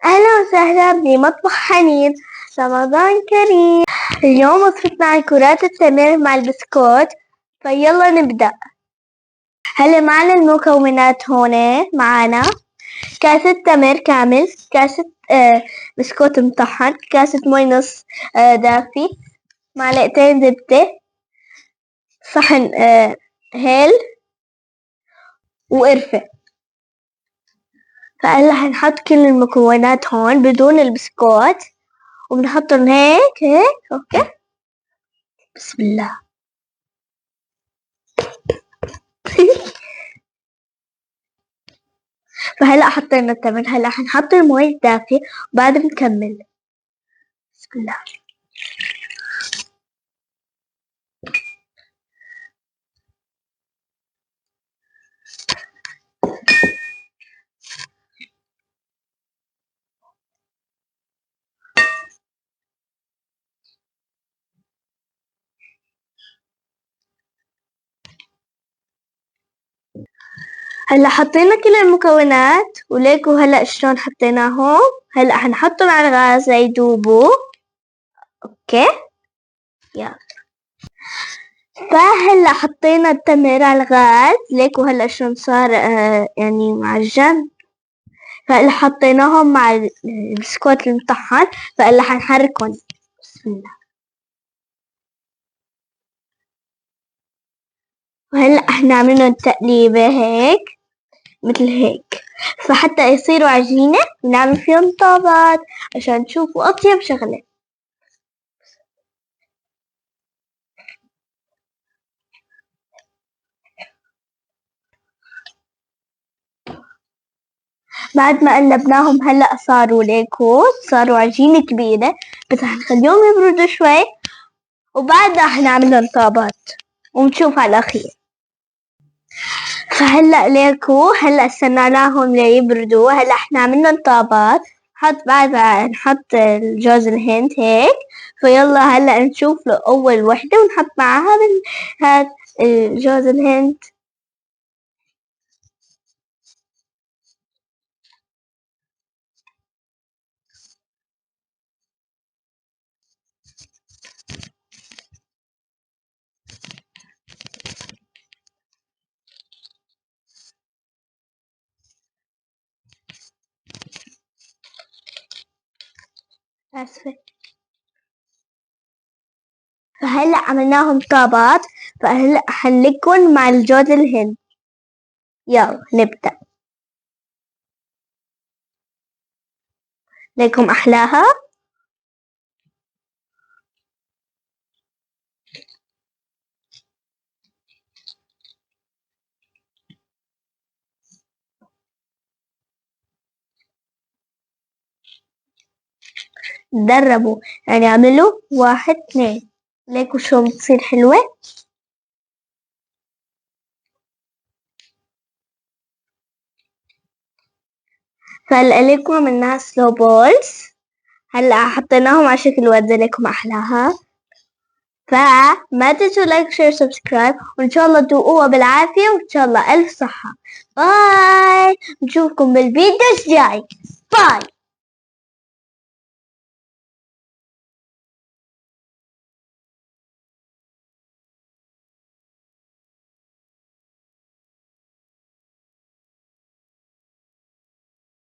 أهلا وسهلا بمطبخ حنين. رمضان كريم. اليوم وصفتنا عن كرات التمر مع البسكوت، فيلا نبدأ. هلا معنا المكونات هون. معنا كاسة تمر كامل، كاسة بسكوت مطحن، كاسة مي نص دافي، معلقتين زبدة، صحن هيل وقرفة. فهلا هنحط كل المكونات هون بدون البسكوت وبنحطهم هيك اوكي. بسم الله. فهلا حطينا التمر، هلا حنحط المي الدافية وبعد بنكمل. بسم الله. هلا حطينا كل المكونات وليكوا هلا شلون حطيناهم. هلا حنحطهم على الغاز ليذوبوا. اوكي يلا. فهلا حطينا التمر على الغاز، ليكوا هلا شلون صار يعني معجن. فهلا حطيناهم مع البسكوت المطحن، فهلا حنحركهم. بسم الله. وهلا احنا عملنا التقليبة هيك مثل هيك، فحتى يصيروا عجينة بنعمل فيهم طابات عشان تشوفوا أطيب شغلة. بعد ما قلبناهم هلأ صاروا ليكو، صاروا عجينة كبيرة، بس حنخليهم يبردوا شوي وبعدها حنعملهم طابات ونشوف على الأخير. فهلأ ليكو هلأ استناناهم ليبردوا، هلأ حنعملهم طابات. بعد ما نحط جوز الهند هيك. فيلا هلأ نشوف له أول وحدة ونحط معاها هاد جوز الهند. آسفة. فهلأ عملناهم طابات، فهلأ حنلكن مع الجوز الهند. يلا نبدأ. ليكم أحلاها. دربوا يعني اعملوا 1 2. ليكوا شو بتصير حلوة. فهلأ ليكم عملناها سلو بولز، هلأ حطيناهم على شكل وردة. ليكم أحلاها. فما تنسوا لايك شير سبسكرايب، وإن شاء الله تدوقوها بالعافية، وإن شاء الله ألف صحة. باي. نشوفكم بالفيديو الجاي. باي.